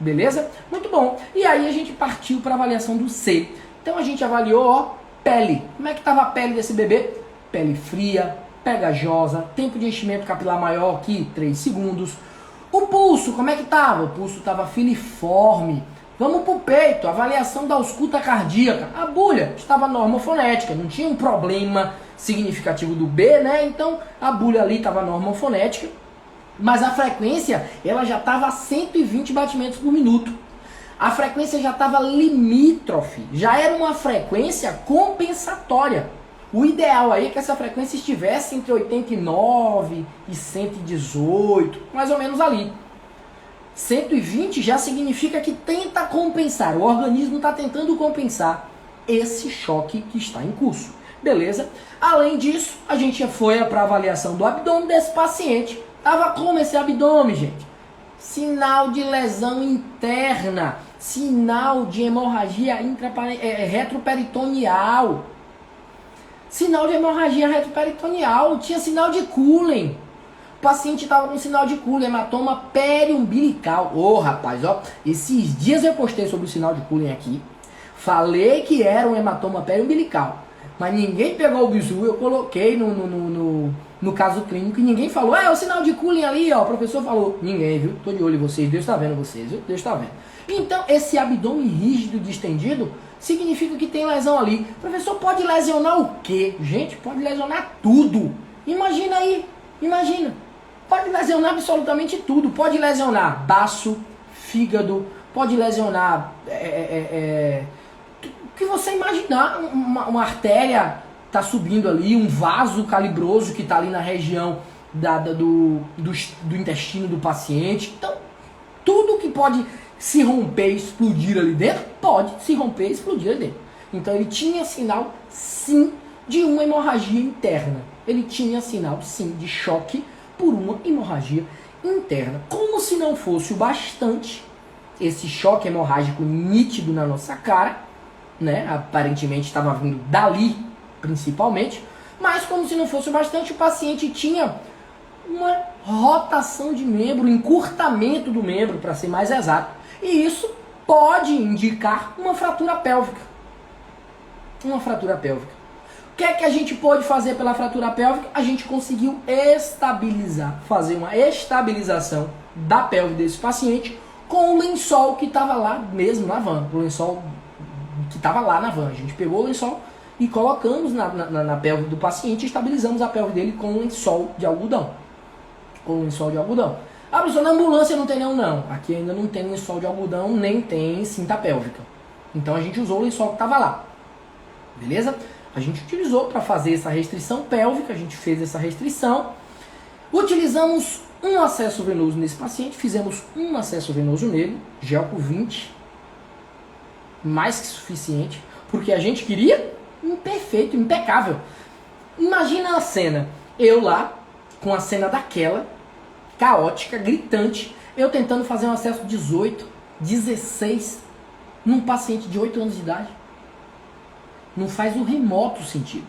Beleza? Muito bom. E aí a gente partiu para a avaliação do C. Então a gente avaliou, ó, pele. Como é que estava a pele desse bebê? Pele fria, pegajosa, tempo de enchimento capilar maior que 3 segundos. O pulso, como é que estava? O pulso estava filiforme. Vamos para o peito, avaliação da ausculta cardíaca. A bulha estava normofonética, não tinha um problema significativo do B, né? Então a bulha ali estava normofonética. Mas a frequência, ela já estava a 120 batimentos por minuto. A frequência já estava limítrofe, já era uma frequência compensatória. O ideal aí é que essa frequência estivesse entre 89 e 118, mais ou menos ali. 120 já significa que tenta compensar, o organismo está tentando compensar esse choque que está em curso. Beleza? Além disso, a gente foi para a avaliação do abdômen desse paciente. Tava como esse abdômen, gente? Sinal de lesão interna, sinal de hemorragia retroperitoneal. Sinal de hemorragia retroperitoneal, tinha sinal de Cullen. O paciente estava com sinal de Cullen, hematoma periumbilical. Ô, rapaz, ó, esses dias eu postei sobre o sinal de Cullen aqui. Falei que era um hematoma periumbilical, mas ninguém pegou o bizu, eu coloquei no caso clínico e ninguém falou, é o sinal de Cullen ali, ó, o professor falou. Ninguém, viu? Tô de olho em vocês, Deus está vendo vocês, viu? Deus está vendo. Então, esse abdômen rígido distendido significa que tem lesão ali. Professor, pode lesionar o quê? Gente, pode lesionar tudo. Imagina aí, imagina. Pode lesionar absolutamente tudo. Pode lesionar baço, fígado, pode lesionar o que você imaginar, uma artéria está subindo ali, um vaso calibroso que está ali na região do intestino do paciente. Então, tudo que pode se romper e explodir ali dentro, pode se romper e explodir ali dentro. Então, ele tinha sinal, sim, de uma hemorragia interna. Ele tinha sinal, sim, de choque por uma hemorragia interna. Como se não fosse o bastante, esse choque hemorrágico nítido na nossa cara, né? Aparentemente estava vindo dali, principalmente, mas como se não fosse o bastante, o paciente tinha uma rotação de membro, um encurtamento do membro, para ser mais exato. E isso pode indicar uma fratura pélvica. Uma fratura pélvica. O que é que a gente pôde fazer pela fratura pélvica? A gente conseguiu estabilizar, fazer uma estabilização da pelve desse paciente com o lençol que estava lá mesmo na van. O lençol que estava lá na van. A gente pegou o lençol e colocamos na pelve do paciente e estabilizamos a pelve dele com um lençol de algodão. Com um lençol de algodão. Ah, professor, na ambulância não tem nenhum, não. Aqui ainda não tem lençol de algodão, nem tem cinta pélvica. Então a gente usou o lençol que estava lá. Beleza? A gente utilizou para fazer essa restrição pélvica, a gente fez essa restrição. Utilizamos um acesso venoso nesse paciente, fizemos um acesso venoso nele, Gelco 20, mais que suficiente, porque a gente queria perfeito, impecável. Imagina a cena, eu lá, com a cena daquela, caótica, gritante, eu tentando fazer um acesso 18, 16, num paciente de 8 anos de idade. Não faz o remoto sentido.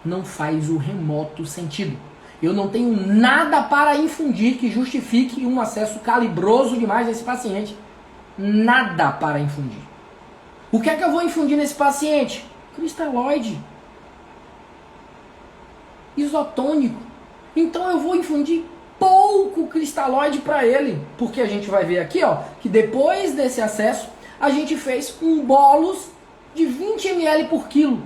Não faz o remoto sentido. Eu não tenho nada para infundir que justifique um acesso calibroso demais nesse paciente. Nada para infundir. O que é que eu vou infundir nesse paciente? Cristalóide. Isotônico. Então eu vou infundir pouco cristalóide para ele. Porque a gente vai ver aqui, ó, que depois desse acesso, a gente fez um bolus de 20 ml por quilo.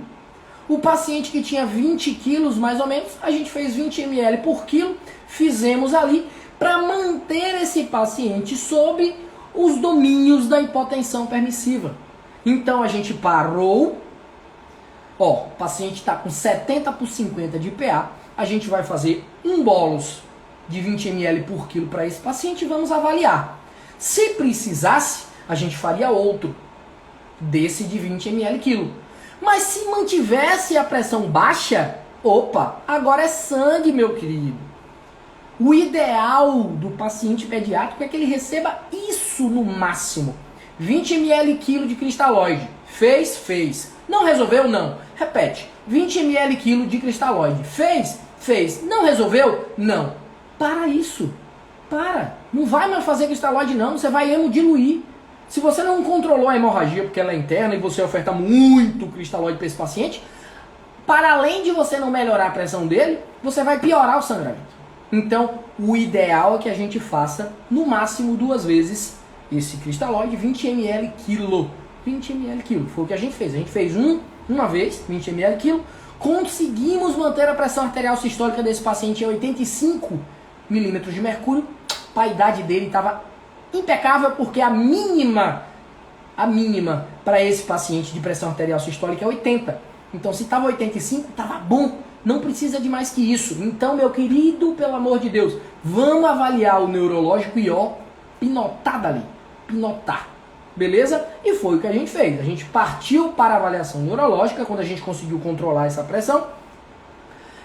O paciente que tinha 20 quilos, mais ou menos, a gente fez 20 ml por quilo, fizemos ali para manter esse paciente sob os domínios da hipotensão permissiva. Então a gente parou, ó, o paciente está com 70/50 de PA, a gente vai fazer um bolus de 20 ml por quilo para esse paciente e vamos avaliar. Se precisasse, a gente faria outro desse de 20 ml quilo. Mas se mantivesse a pressão baixa, opa, agora é sangue, meu querido. O ideal do paciente pediátrico é que ele receba isso no máximo. 20 ml quilo de cristalóide. Fez? Fez. Não resolveu? Não. Repete. 20 ml quilo de cristalóide. Fez? Fez. Não resolveu? Não. Para isso. Para. Não vai mais fazer cristalóide não. Você vai hemodiluir. Se você não controlou a hemorragia porque ela é interna e você oferta muito cristalóide para esse paciente, para além de você não melhorar a pressão dele, você vai piorar o sangramento. Então, o ideal é que a gente faça no máximo 2 vezes esse cristalóide, 20 ml quilo. 20 ml quilo, foi o que a gente fez. A gente fez uma vez, 20 ml quilo. Conseguimos manter a pressão arterial sistólica desse paciente em 85 milímetros de mercúrio. A idade dele estava impecável, porque a mínima para esse paciente de pressão arterial sistólica é 80. Então, se estava 85, estava bom. Não precisa de mais que isso. Então, meu querido, pelo amor de Deus, vamos avaliar o neurológico e ó, pinotar dali. Pinotar. Beleza? E foi o que a gente fez. A gente partiu para a avaliação neurológica, quando a gente conseguiu controlar essa pressão.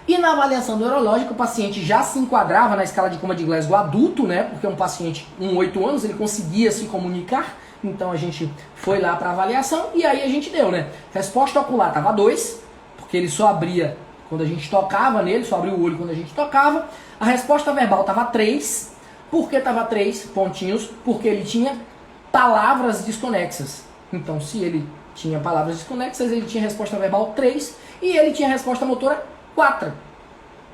E na avaliação neurológica, o paciente já se enquadrava na escala de coma de Glasgow adulto, né? Porque um paciente com 8 anos, ele conseguia se comunicar. Então, a gente foi lá para a avaliação e aí a gente deu, né? Resposta ocular estava 2, porque ele só abria quando a gente tocava nele, só abria o olho quando a gente tocava. A resposta verbal estava 3. Por que estava 3 pontinhos? Porque ele tinha palavras desconexas. Então, se ele tinha palavras desconexas, ele tinha resposta verbal 3 e ele tinha resposta motora 4.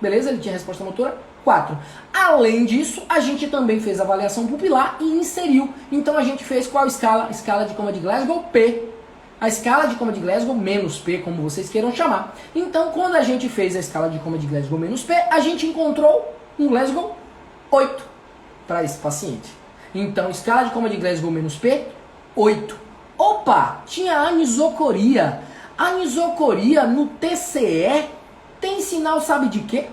Beleza? Ele tinha resposta motora 4. Além disso, a gente também fez avaliação pupilar e inseriu. Então, a gente fez qual escala? Escala de coma de Glasgow P. A escala de coma de Glasgow menos P, como vocês queiram chamar. Então, quando a gente fez a escala de coma de Glasgow menos P, a gente encontrou um Glasgow 8 para esse paciente. Então, escala de coma de Glasgow menos P, 8. Opa, tinha anisocoria. Anisocoria no TCE tem sinal, sabe de quê?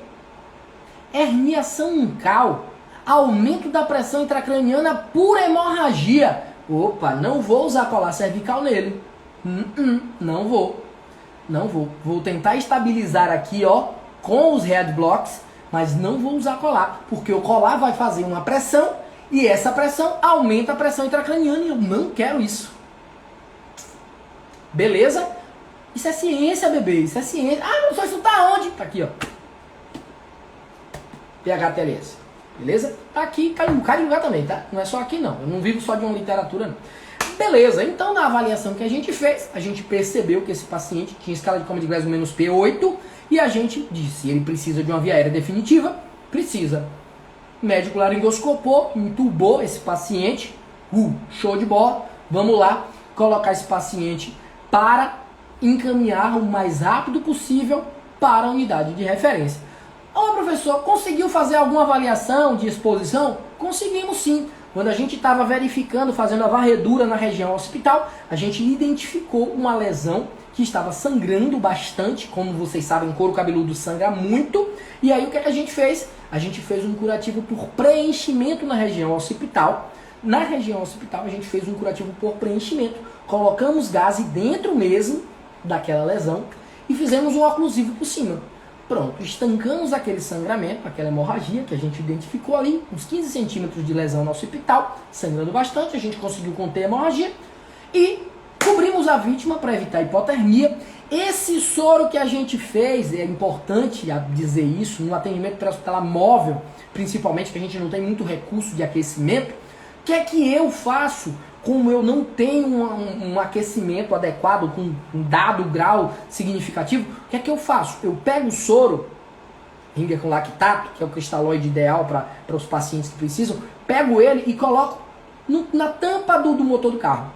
Herniação uncal, aumento da pressão intracraniana por hemorragia. Opa, não vou usar colar cervical nele. Não vou. Vou tentar estabilizar aqui, ó, com os head blocks, mas não vou usar colar, porque o colar vai fazer uma pressão e essa pressão aumenta a pressão intracraniana e eu não quero isso. Beleza? Isso é ciência, bebê. Isso é ciência. Ah, não sei se tá onde. Tá aqui, ó. PHTLS. Beleza? Tá aqui, cai em lugar também, tá? Não é só aqui, não. Eu não vivo só de uma literatura, não. Beleza, então na avaliação que a gente fez, a gente percebeu que esse paciente tinha escala de coma de Glasgow menos P8 e a gente disse, ele precisa de uma via aérea definitiva? Precisa. O médico laringoscopou, entubou esse paciente, show de bola, vamos lá colocar esse paciente para encaminhar o mais rápido possível para a unidade de referência. Ô professor, conseguiu fazer alguma avaliação de exposição? Conseguimos sim. Quando a gente estava verificando, fazendo a varredura na região hospital, a gente identificou uma lesão que estava sangrando bastante. Como vocês sabem, couro cabeludo sangra muito. E aí o que a gente fez? A gente fez um curativo por preenchimento na região hospital. Na região hospital a gente fez um curativo por preenchimento. Colocamos gás dentro mesmo daquela lesão e fizemos um oclusivo por cima. Pronto, estancamos aquele sangramento, aquela hemorragia que a gente identificou ali, uns 15 centímetros de lesão no hospital, sangrando bastante, a gente conseguiu conter a hemorragia e cobrimos a vítima para evitar hipotermia. Esse soro que a gente fez, é importante dizer isso, no atendimento pré-hospitalar móvel, principalmente que a gente não tem muito recurso de aquecimento, o que é que eu faço? Como eu não tenho um aquecimento adequado com um dado grau significativo, o que é que eu faço? Eu pego o soro, Ringer com lactato, que é o cristalóide ideal para os pacientes que precisam, pego ele e coloco na tampa do motor do carro.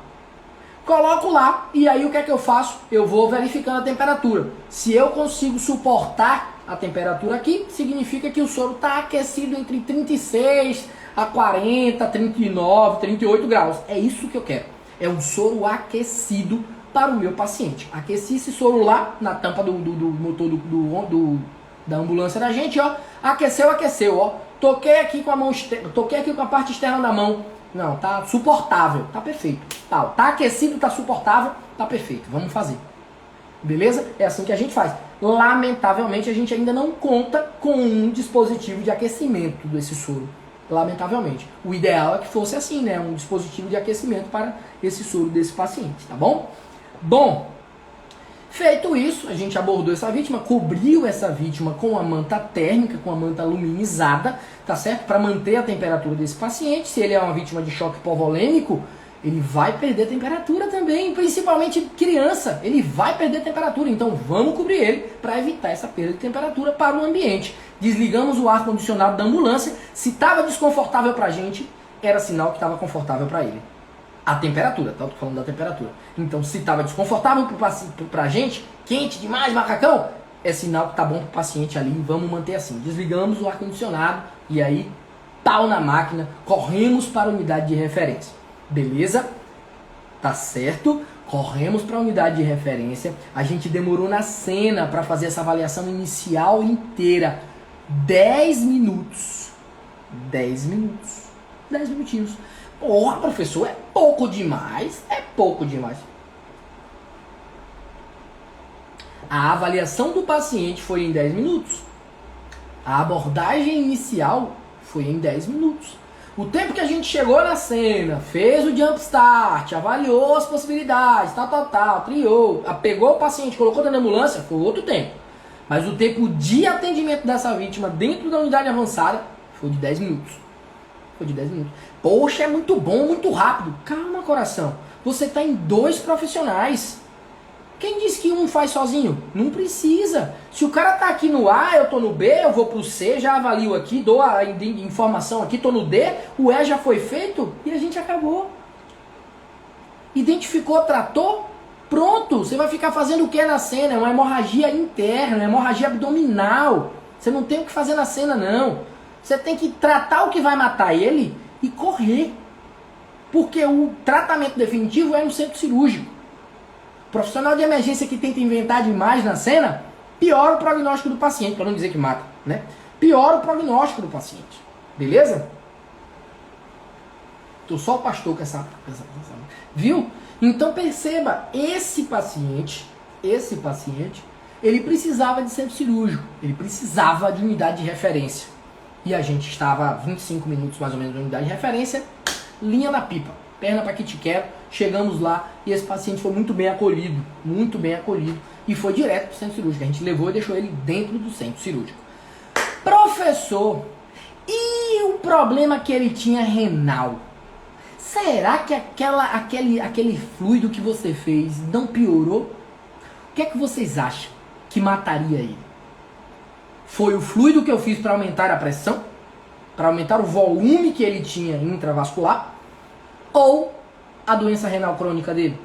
Coloco lá e aí o que é que eu faço? Eu vou verificando a temperatura. Se eu consigo suportar a temperatura aqui, significa que o soro está aquecido entre 36 a 40, 39, 38 graus. É isso que eu quero. É um soro aquecido para o meu paciente. Aqueci esse soro lá na tampa do motor da ambulância da gente, ó. Aqueceu, ó. Toquei aqui com a mão, toquei aqui com a parte externa da mão. Não, tá suportável, tá perfeito. Tá aquecido, tá suportável, tá perfeito. Vamos fazer. Beleza? É assim que a gente faz. Lamentavelmente, a gente ainda não conta com um dispositivo de aquecimento desse soro. Lamentavelmente. O ideal é que fosse assim, né? Um dispositivo de aquecimento para esse soro desse paciente, tá bom? Bom, feito isso, a gente abordou essa vítima, cobriu essa vítima com a manta térmica, com a manta luminizada, tá certo? Para manter a temperatura desse paciente. Se ele é uma vítima de choque hipovolêmico, ele vai perder temperatura também, principalmente criança, ele vai perder temperatura, então vamos cobrir ele para evitar essa perda de temperatura para o ambiente. Desligamos o ar-condicionado da ambulância, se estava desconfortável para a gente, era sinal que estava confortável para ele. A temperatura, tá? Eu tô falando da temperatura. Então se estava desconfortável para a gente, quente demais, macacão, é sinal que tá bom para o paciente ali, vamos manter assim. Desligamos o ar-condicionado e aí, pau na máquina, corremos para a unidade de referência. Beleza? Tá certo? Corremos para a unidade de referência. A gente demorou na cena para fazer essa avaliação inicial inteira. 10 minutos. 10 minutos. 10 minutinhos. Porra, professor, é pouco demais. É pouco demais. A avaliação do paciente foi em 10 minutos. A abordagem inicial foi em 10 minutos. O tempo que a gente chegou na cena, fez o jump start, avaliou as possibilidades, tal, triou, pegou o paciente, colocou dentro da ambulância, foi outro tempo. Mas o tempo de atendimento dessa vítima dentro da unidade avançada foi de 10 minutos. Foi de 10 minutos. Poxa, é muito bom, muito rápido. Calma, coração. Você está em 2 profissionais. Quem disse que um faz sozinho? Não precisa. Se o cara tá aqui no A, eu tô no B, eu vou pro C, já avalio aqui, dou a informação aqui, tô no D, o E já foi feito e a gente acabou. Identificou, tratou, pronto. Você vai ficar fazendo o que na cena? É uma hemorragia interna, uma hemorragia abdominal. Você não tem o que fazer na cena, não. Você tem que tratar o que vai matar ele e correr. Porque o tratamento definitivo é no centro cirúrgico. Profissional de emergência que tenta inventar demais na cena, piora o prognóstico do paciente, para não dizer que mata, né? Piora o prognóstico do paciente. Beleza? Tô só o pastor com essa... Viu? Então perceba, esse paciente, ele precisava de centro cirúrgico, ele precisava de unidade de referência. E a gente estava a 25 minutos mais ou menos de unidade de referência, linha na pipa, perna para que te quero. Chegamos lá e esse paciente foi muito bem acolhido e foi direto para o centro cirúrgico. A gente levou e deixou ele dentro do centro cirúrgico. Professor, e o problema que ele tinha renal? Será que aquele fluido que você fez não piorou? O que é que vocês acham que mataria ele? Foi o fluido que eu fiz para aumentar a pressão? Para aumentar o volume que ele tinha intravascular? Ou a doença renal crônica dele?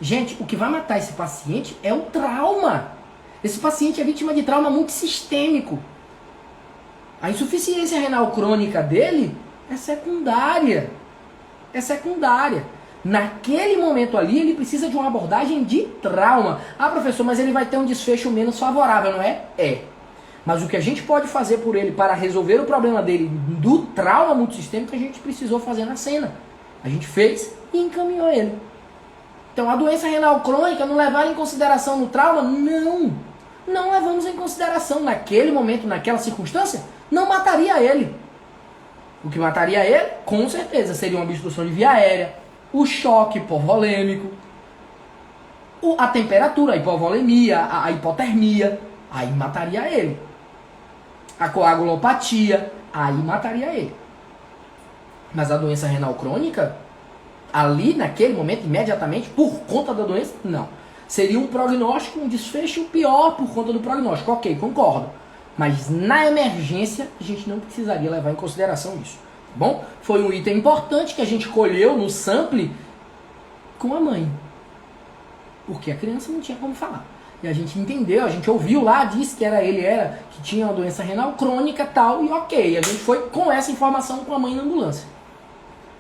Gente, o que vai matar esse paciente é o trauma. Esse paciente é vítima de trauma multissistêmico. A insuficiência renal crônica dele é secundária. É secundária. Naquele momento ali, ele precisa de uma abordagem de trauma. Ah, professor, mas ele vai ter um desfecho menos favorável, não é? É. Mas o que a gente pode fazer por ele para resolver o problema dele do trauma multissistêmico, a gente precisou fazer na cena. A gente fez e encaminhou ele. Então, a doença renal crônica, não levar em consideração no trauma? Não. Não levamos em consideração. Naquele momento, naquela circunstância, não mataria ele. O que mataria ele, com certeza, seria uma obstrução de via aérea, o choque hipovolêmico, a temperatura, a hipovolemia, a hipotermia, aí mataria ele. A coagulopatia, aí mataria ele. Mas a doença renal crônica, ali naquele momento, imediatamente, por conta da doença, não. Seria um prognóstico, um desfecho pior por conta do prognóstico. Ok, concordo. Mas na emergência, a gente não precisaria levar em consideração isso. Tá bom? Foi um item importante que a gente colheu no sample com a mãe. Porque a criança não tinha como falar. E a gente entendeu, a gente ouviu lá, disse que era ele, que tinha uma doença renal crônica e tal, e ok. A gente foi com essa informação com a mãe na ambulância.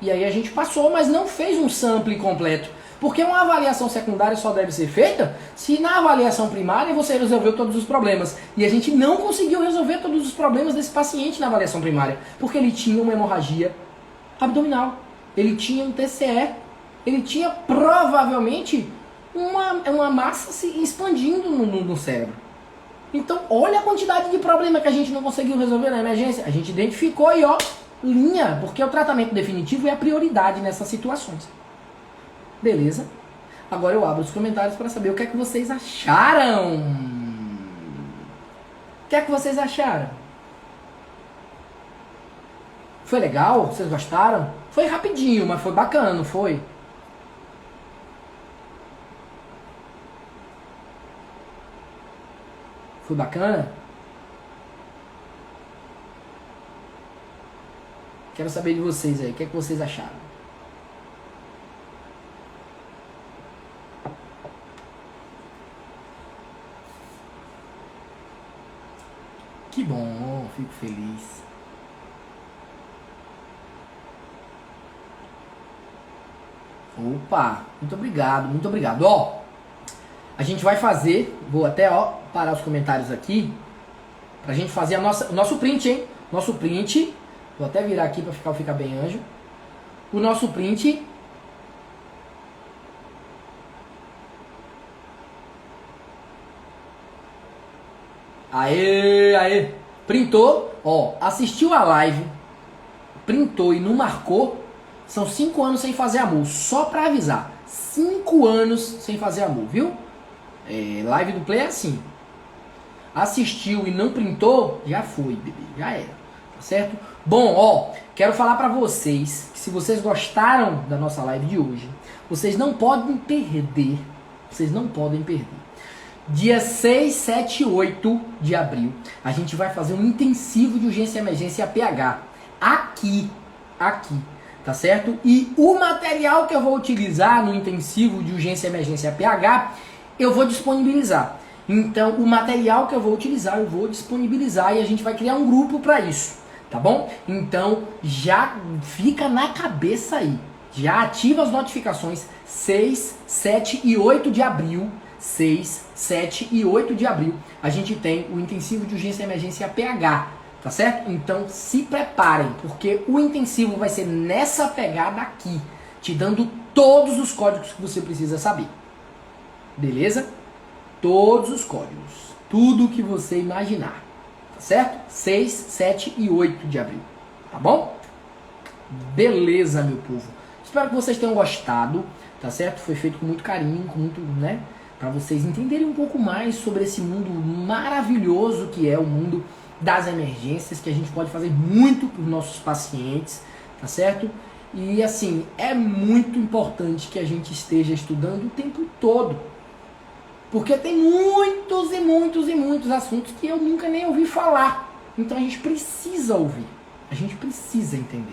E aí a gente passou, mas não fez um sample completo. Porque uma avaliação secundária só deve ser feita se na avaliação primária você resolveu todos os problemas. E a gente não conseguiu resolver todos os problemas desse paciente na avaliação primária. Porque ele tinha uma hemorragia abdominal. Ele tinha um TCE. Ele tinha provavelmente uma massa se expandindo no cérebro. Então, olha a quantidade de problema que a gente não conseguiu resolver na emergência. A gente identificou e ó, linha, porque o tratamento definitivo é a prioridade nessas situações. Beleza? Agora eu abro os comentários para saber o que é que vocês acharam. O que é que vocês acharam? Foi legal? Vocês gostaram? Foi rapidinho, mas foi bacana, não foi? Foi bacana? Quero saber de vocês aí, o que é que vocês acharam? Que bom, fico feliz. Opa, muito obrigado, muito obrigado. Ó, a gente vai fazer, vou até parar os comentários aqui, pra gente fazer o nosso print, hein? Nosso print, vou até virar aqui pra ficar bem anjo. O nosso print. Aê! Printou, ó, assistiu a live, printou e não marcou, são 5 anos sem fazer amor, só pra avisar. 5 anos sem fazer amor, viu? Live do Play é assim. Assistiu e não printou, já foi, bebê, já era, tá certo? Bom, ó, quero falar pra vocês que se vocês gostaram da nossa live de hoje, vocês não podem perder, Dia 6, 7 e 8 de abril, a gente vai fazer um intensivo de urgência e emergência PH. Aqui, tá certo? E o material que eu vou utilizar no intensivo de urgência e emergência PH, eu vou disponibilizar. Então, o material que eu vou utilizar, eu vou disponibilizar e a gente vai criar um grupo para isso, tá bom? Então, já fica na cabeça aí. Já ativa as notificações 6, 7 e 8 de abril. 6, 7 e 8 de abril, a gente tem o intensivo de urgência e emergência PH, tá certo? Então se preparem, porque o intensivo vai ser nessa pegada aqui, te dando todos os códigos que você precisa saber. Beleza? Todos os códigos, tudo que você imaginar, tá certo? 6, 7 e 8 de abril, tá bom? Beleza, meu povo. Espero que vocês tenham gostado, tá certo? Foi feito com muito carinho, com muito, né? Para vocês entenderem um pouco mais sobre esse mundo maravilhoso que é o mundo das emergências, que a gente pode fazer muito para os nossos pacientes, tá certo? E assim, é muito importante que a gente esteja estudando o tempo todo, porque tem muitos e muitos e muitos assuntos que eu nunca nem ouvi falar, então a gente precisa ouvir, a gente precisa entender.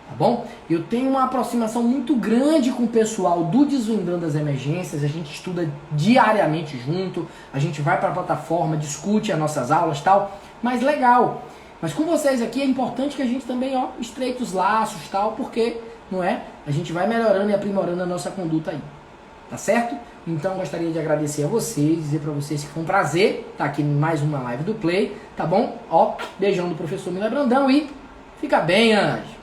Tá bom? Eu tenho uma aproximação muito grande com o pessoal do Desvendando as Emergências, a gente estuda diariamente junto, a gente vai para a plataforma, discute as nossas aulas e tal, mas legal. Mas com vocês aqui é importante que a gente também estreite os laços e tal, porque, não é? A gente vai melhorando e aprimorando a nossa conduta aí. Tá certo? Então gostaria de agradecer a vocês, dizer para vocês que foi um prazer estar aqui em mais uma live do Play, tá bom? Ó, beijão do professor Mila Brandão e fica bem, anjo!